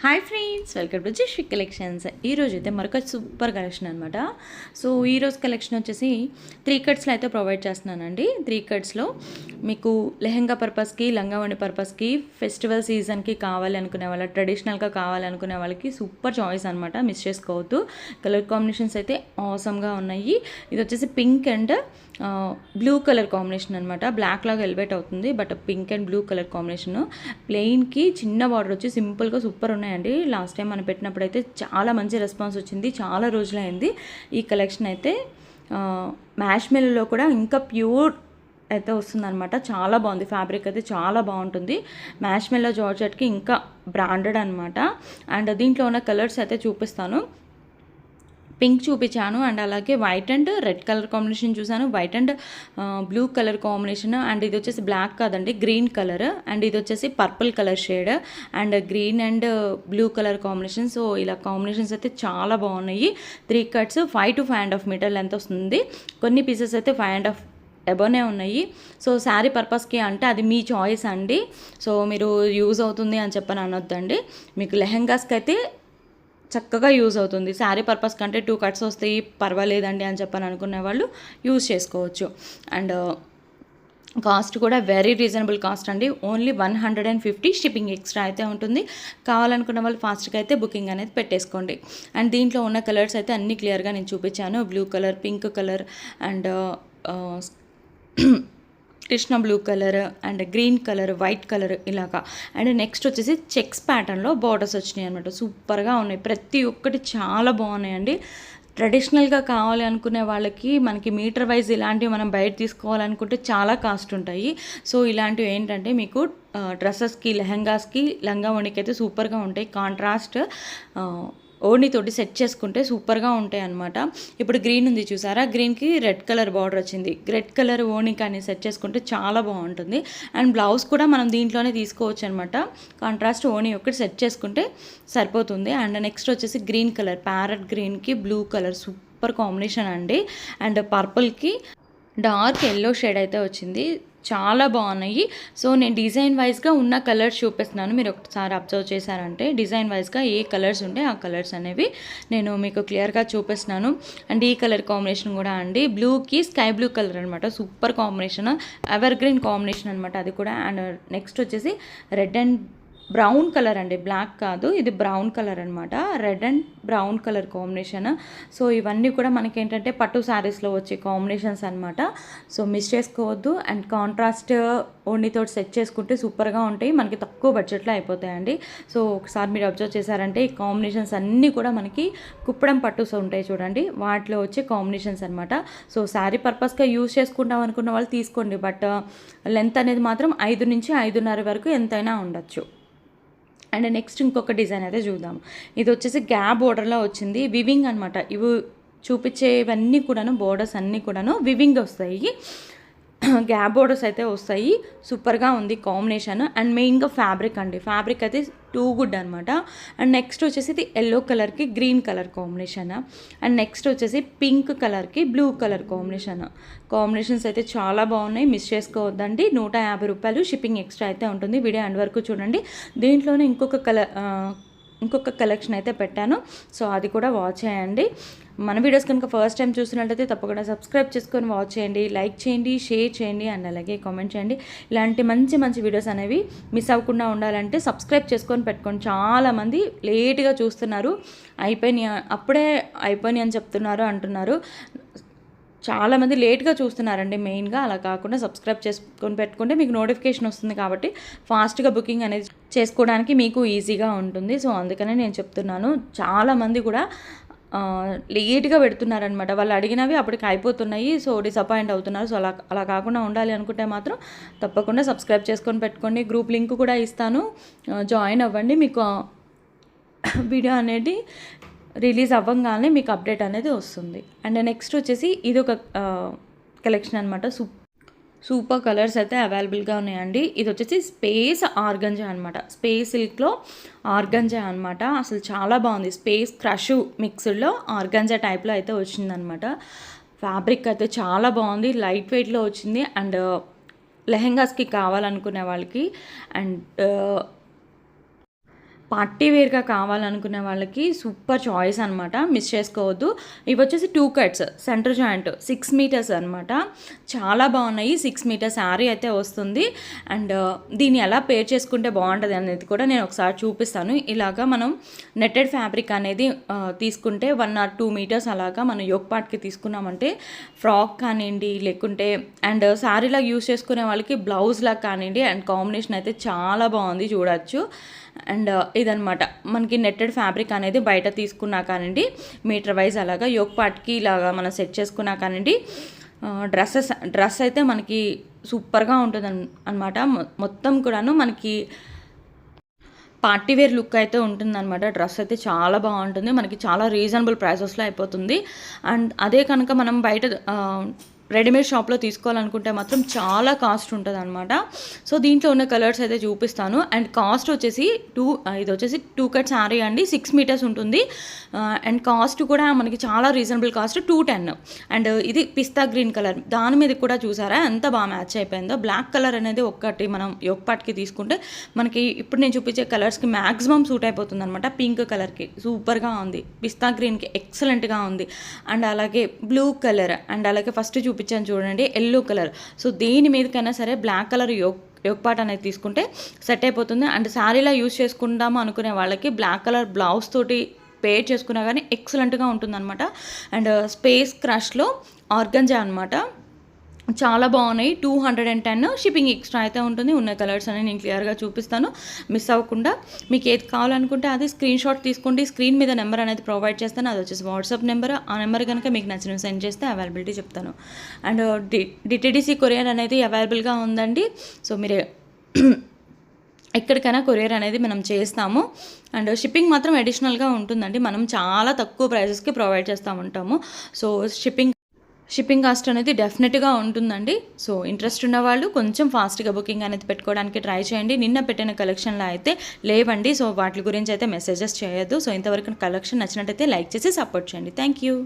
Hi friends, welcome to Jashvi collections. ఈరోజు అయితే మరొక సూపర్ కలెక్షన్ అనమాట. సో ఈరోజు కలెక్షన్ వచ్చేసి 3 కట్స్లో అయితే ప్రొవైడ్ చేస్తున్నానండి. 3 కట్స్లో మీకు లెహెంగా పర్పస్కి, లంగావణి పర్పస్కి, ఫెస్టివల్ సీజన్కి కావాలి అనుకునే వాళ్ళ, ట్రెడిషనల్గా కావాలి అనుకునే వాళ్ళకి సూపర్ చాయిస్ అనమాట. మిస్ చేసుకోవద్దు. కలర్ కాంబినేషన్స్ అయితే ఆసమ్గా ఉన్నాయి. ఇది వచ్చేసి pink and blue colour combination అనమాట. బ్లాక్ లాగా ఎలివేట్ అవుతుంది, but pink and blue colour combination. ప్లెయిన్కి చిన్న బార్డర్ వచ్చి సింపుల్గా సూపర్ ఉన్నాయండి. లాస్ట్ టైం మనం పెట్టినప్పుడు అయితే చాలా మంచి రెస్పాన్స్ వచ్చింది. చాలా రోజులైంది ఈ కలెక్షన్ అయితే. మ్యాష్ మెల్లో కూడా ఇంకా ప్యూర్ అయితే వస్తుందన్నమాట. చాలా బాగుంది. ఫ్యాబ్రిక్ అయితే చాలా బాగుంటుంది. మ్యాష్ మెల్లో జార్జెట్కి ఇంకా బ్రాండెడ్ అనమాట. అండ్ దీంట్లో ఉన్న కలర్స్ అయితే చూపిస్తాను. పింక్ చూపించాను, అండ్ అలాగే white and red colour combination చూసాను, white and blue colour combination. And ఇది వచ్చేసి బ్లాక్ కాదండి, గ్రీన్ కలర్. అండ్ ఇది వచ్చేసి purple colour shade and green and blue colour combination. So ఇలా కాంబినేషన్స్ అయితే చాలా బాగున్నాయి. 3 కట్స్ 5 to 5.5 మీటర్ లెంత్ వస్తుంది. కొన్ని పీసెస్ అయితే 5.5 అబోనే ఉన్నాయి. సో శారీ పర్పస్కి అంటే అది మీ చాయిస్ అండి. సో మీరు యూజ్ అవుతుంది అని చెప్పని అనొద్దండి. మీకు లెహెంగాస్కి అయితే చక్కగా యూజ్ అవుతుంది. శారీ పర్పస్ కంటే 2 కట్స్ వస్తాయి, పర్వాలేదండి అని చెప్పని అనుకునే వాళ్ళు యూజ్ చేసుకోవచ్చు. అండ్ కాస్ట్ కూడా వెరీ రీజనబుల్ కాస్ట్ అండి. ఓన్లీ 150 షిప్పింగ్ ఎక్స్ట్రా అయితే ఉంటుంది. కావాలనుకున్న వాళ్ళు ఫాస్ట్గా అయితే బుకింగ్ అనేది పెట్టేసుకోండి. అండ్ దీంట్లో ఉన్న కలర్స్ అయితే అన్నీ క్లియర్గా నేను చూపించాను. Blue colour, pink colour and Krishna blue colour and green colour, white colour ఇలాగా. అండ్ నెక్స్ట్ వచ్చేసి చెక్స్ ప్యాటర్న్లో బార్డర్స్ వచ్చినాయి అనమాట. సూపర్గా ఉన్నాయి. ప్రతి ఒక్కటి చాలా బాగున్నాయండి. ట్రెడిషనల్గా కావాలి అనుకునే వాళ్ళకి మనకి మీటర్ వైజ్ ఇలాంటివి మనం బయట తీసుకోవాలనుకుంటే చాలా కాస్ట్ ఉంటాయి. సో ఇలాంటివి ఏంటంటే మీకు డ్రెస్సెస్కి, లెహంగాస్కి, లంగా ఓణికి అయితే సూపర్గా ఉంటాయి. కాంట్రాస్ట్ ఓణితోటి సెట్ చేసుకుంటే సూపర్గా ఉంటాయి అనమాట. ఇప్పుడు గ్రీన్ ఉంది చూసారా, గ్రీన్కి రెడ్ కలర్ బార్డర్ వచ్చింది. రెడ్ కలర్ ఓణి కానీ సెట్ చేసుకుంటే చాలా బాగుంటుంది. అండ్ బ్లౌజ్ కూడా మనం దీంట్లోనే తీసుకోవచ్చు అనమాట. కాంట్రాస్ట్ ఓణి ఒకటి సెట్ చేసుకుంటే సరిపోతుంది. అండ్ నెక్స్ట్ వచ్చేసి గ్రీన్ కలర్, ప్యారెట్ గ్రీన్కి బ్లూ కలర్ సూపర్ కాంబినేషన్ అండి. అండ్ పర్పుల్కి డార్క్ ఎల్లో షేడ్ అయితే వచ్చింది. చాలా బాగున్నాయి. సో నేను డిజైన్ వైజ్గా ఉన్న కలర్స్ చూపిస్తున్నాను. మీరు ఒకసారి అబ్జర్వ్ చేశారంటే డిజైన్ వైజ్గా ఏ కలర్స్ ఉంటే ఆ కలర్స్ అనేవి నేను మీకు క్లియర్గా చూపిస్తున్నాను. అండ్ ఈ కలర్ కాంబినేషన్ కూడా అండి, బ్లూకి స్కై బ్లూ కలర్ అనమాట. Super combination, ever green combination అనమాట అది కూడా. అండ్ నెక్స్ట్ వచ్చేసి రెడ్ అండ్ బ్రౌన్ కలర్ అండి, బ్లాక్ కాదు, ఇది బ్రౌన్ కలర్ అనమాట. Red and brown colour combination. So ఇవన్నీ కూడా మనకి ఏంటంటే పట్టు శారీస్లో వచ్చే కాంబినేషన్స్ అనమాట. సో మిస్ చేసుకోవద్దు. అండ్ కాంట్రాస్ట్ ఓణితో సెట్ చేసుకుంటే సూపర్గా ఉంటాయి. మనకి తక్కువ బడ్జెట్లో అయిపోతాయండి. సో ఒకసారి మీరు అబ్జర్వ్ చేశారంటే ఈ కాంబినేషన్స్ అన్నీ కూడా మనకి కుప్పడం పట్టుస్ ఉంటాయి చూడండి, వాటిలో వచ్చే కాంబినేషన్స్ అనమాట. సో శారీ పర్పస్గా యూజ్ చేసుకుంటాం అనుకున్న వాళ్ళు తీసుకోండి. బట్ లెంత్ అనేది మాత్రం 5 నుంచి 5.5 వరకు ఎంతైనా ఉండొచ్చు. అండ్ నెక్స్ట్ ఇంకొక డిజైన్ అయితే చూద్దాం. ఇది వచ్చేసి గ్యాప్ బోర్డర్లో వచ్చింది. వివింగ్ అనమాట. ఇవి చూపించేవన్నీ కూడాను, బోర్డర్స్ అన్నీ కూడాను వివింగ్ వస్తాయి. గ్యాప్ బోర్డర్స్ అయితే వస్తాయి. సూపర్గా ఉంది కాంబినేషన్. అండ్ మెయిన్గా ఫ్యాబ్రిక్ అండి, ఫ్యాబ్రిక్ అయితే టూ గుడ్ అనమాట. అండ్ నెక్స్ట్ వచ్చేసి ఇది ఎల్లో కలర్కి green colour combination. And next వచ్చేసి పింక్ కలర్కి బ్లూ కలర్ కాంబినేషన్స్ అయితే చాలా బాగున్నాయి. మిస్ చేసుకోవద్దండి. 150 రూపాయలు షిప్పింగ్ ఎక్స్ట్రా అయితే ఉంటుంది. వీడియో ఎండ్ వరకు చూడండి. దీంట్లోనే ఇంకొక కలెక్షన్ అయితే పెట్టాను. సో అది కూడా వాచ్ చేయండి. మన వీడియోస్ కనుక ఫస్ట్ టైం చూసినట్లయితే తప్పకుండా సబ్స్క్రైబ్ చేసుకొని వాచ్ చేయండి, లైక్ చేయండి, షేర్ చేయండి, అండ్ అలాగే కామెంట్ చేయండి. ఇలాంటి మంచి మంచి వీడియోస్ అనేవి మిస్ అవ్వకుండా ఉండాలంటే సబ్స్క్రైబ్ చేసుకొని పెట్టుకోండి. చాలామంది లేట్గా చూస్తున్నారు, అప్పుడే అయిపోయినాయి అని చెప్తున్నారు అంటున్నారు. చాలామంది లేట్గా చూస్తున్నారండి. మెయిన్గా అలా కాకుండా సబ్స్క్రైబ్ చేసుకొని పెట్టుకుంటే మీకు నోటిఫికేషన్ వస్తుంది, కాబట్టి ఫాస్ట్గా బుకింగ్ అనేది చేసుకోవడానికి మీకు ఈజీగా ఉంటుంది. సో అందుకనే నేను చెప్తున్నాను. చాలామంది కూడా లేట్గా పెడుతున్నారనమాట. వాళ్ళు అడిగినవి అప్పటికి అయిపోతున్నాయి. సో డిసప్పాయింట్ అవుతున్నారు. సో అలా కాకుండా ఉండాలి అనుకుంటే మాత్రం తప్పకుండా సబ్స్క్రైబ్ చేసుకొని పెట్టుకోండి. గ్రూప్ లింక్ కూడా ఇస్తాను, జాయిన్ అవ్వండి. మీకు వీడియో అనేది రిలీజ్ అవ్వగానే మీకు అప్డేట్ అనేది వస్తుంది. అండ్ నెక్స్ట్ వచ్చేసి ఇది ఒక కలెక్షన్ అనమాట. సూపర్ కలర్స్ అయితే అవైలబుల్గా ఉన్నాయండి. ఇది వచ్చేసి స్పేస్ ఆర్గంజా అనమాట. స్పేస్ సిల్క్లో ఆర్గంజా అనమాట. అసలు చాలా బాగుంది. స్పేస్ క్రష్ మిక్స్డ్లో ఆర్గంజా టైప్లో అయితే వచ్చిందనమాట. ఫ్యాబ్రిక్ అయితే చాలా బాగుంది, లైట్ వెయిట్లో వచ్చింది. అండ్ లెహెంగాస్కి కావాలనుకునే వాళ్ళకి అండ్ పార్టీ వేర్‌గా కావాలనుకునే వాళ్ళకి సూపర్ చాయిస్ అనమాట. మిస్ చేసుకోవద్దు. ఇవి వచ్చేసి 2 కట్స్ సెంటర్ జాయింట్ 6 మీటర్స్ అనమాట. చాలా బాగున్నాయి. 6 మీటర్ శారీ అయితే వస్తుంది. అండ్ దీన్ని ఎలా పేర్ చేసుకుంటే బాగుంటుంది అనేది కూడా నేను ఒకసారి చూపిస్తాను. ఇలాగా మనం నెట్టెడ్ ఫ్యాబ్రిక్ అనేది తీసుకుంటే 1 or 2 మీటర్స్ అలాగా మనం యోక్ పార్ట్‌కి తీసుకున్నామంటే ఫ్రాక్ కానివ్వండి, లేకుంటే అండ్ శారీలా యూస్ చేసుకునే వాళ్ళకి బ్లౌజ్‌లా కానివ్వండి, అండ్ కాంబినేషన్ అయితే చాలా బాగుంది చూడొచ్చు. అండ్ ఇదనమాట మనకి నెట్టెడ్ ఫ్యాబ్రిక్ అనేది బయట తీసుకున్నా కానివ్వండి, మీటర్ వైజ్ అలాగా యోక్ పార్ట్కి ఇలాగా మనం సెట్ చేసుకున్నా కానివ్వండి, డ్రెస్ అయితే మనకి సూపర్గా ఉంటుంది అనమాట. మొత్తం కూడాను మనకి పార్టీ వేర్ లుక్ అయితే ఉంటుందన్నమాట. డ్రెస్ అయితే చాలా బాగుంటుంది. మనకి చాలా రీజనబుల్ ప్రైసెస్లో అయిపోతుంది. అండ్ అదే కనుక మనం బయట రెడీమేడ్ షాప్లో తీసుకోవాలనుకుంటే మాత్రం చాలా కాస్ట్ ఉంటుంది అనమాట. సో దీంట్లో ఉన్న కలర్స్ అయితే చూపిస్తాను. అండ్ కాస్ట్ వచ్చేసి ఇది వచ్చేసి 2 కట్ శారీ అండి, 6 మీటర్స్ ఉంటుంది. అండ్ కాస్ట్ కూడా మనకి చాలా రీజనబుల్ కాస్ట్ 210. అండ్ ఇది పిస్తా గ్రీన్ కలర్, దాని మీద కూడా చూసారా ఎంత బాగా మ్యాచ్ అయిపోయిందో. బ్లాక్ కలర్ అనేది ఒక్కటి మనం యోక్ పార్ట్కి తీసుకుంటే మనకి ఇప్పుడు నేను చూపించే కలర్స్కి మ్యాక్సిమం సూట్ అయిపోతుంది అనమాట. పింక్ కలర్కి సూపర్గా ఉంది, పిస్తా గ్రీన్కి ఎక్సలెంట్గా ఉంది. అండ్ అలాగే బ్లూ కలర్, అండ్ అలాగే ఫస్ట్ చూపించాను చూడండి ఎల్లో కలర్. సో దేని మీదకైనా సరే బ్లాక్ కలర్ యోక్ పార్ట్ అనేది తీసుకుంటే సెట్ అయిపోతుంది. అండ్ శారీలా యూజ్ చేసుకుందాము అనుకునే వాళ్ళకి బ్లాక్ కలర్ బ్లౌజ్ తోటి పేర్ చేసుకున్నా కానీ ఎక్సలెంట్గా ఉంటుందన్నమాట. అండ్ స్పేస్ క్రష్లో ఆర్గంజా అనమాట. చాలా బాగున్నాయి. 210 షిప్పింగ్ ఎక్స్ట్రా అయితే ఉంటుంది. ఉన్న కలర్స్ అని నేను క్లియర్గా చూపిస్తాను, మిస్ అవ్వకుండా. మీకు ఏది కావాలనుకుంటే అది స్క్రీన్ షాట్ తీసుకోండి. స్క్రీన్ మీద నెంబర్ అనేది ప్రొవైడ్ చేస్తాను, అది వచ్చేసి వాట్సాప్ నెంబర్. ఆ నెంబర్ కనుక మీకు నచ్చిన సెండ్ చేస్తే అవైలబిలిటీ చెప్తాను. అండ్ డిటిడిసి కొరియర్ అనేది అవైలబుల్గా ఉందండి. సో మీరు ఎక్కడికైనా కొరియర్ అనేది మనం చేస్తాము. అండ్ షిప్పింగ్ మాత్రం అడిషనల్గా ఉంటుందండి. మనం చాలా తక్కువ ప్రైజెస్కి ప్రొవైడ్ చేస్తూ ఉంటాము. సో షిప్పింగ్ కాస్ట్ అనేది డెఫినెట్గా ఉంటుందండి. సో ఇంట్రెస్ట్ ఉన్న వాళ్ళు కొంచెం ఫాస్ట్గా బుకింగ్ అనేది పెట్టుకోవడానికి ట్రై చేయండి. నిన్న పెట్టిన కలెక్షన్లో అయితే లేవండి. సో వాటి గురించి అయితే మెసేజెస్ చేయొద్దు. సో ఇంతవరకు కలెక్షన్ నచ్చినట్టయితే లైక్ చేసి సపోర్ట్ చేయండి. Thank you.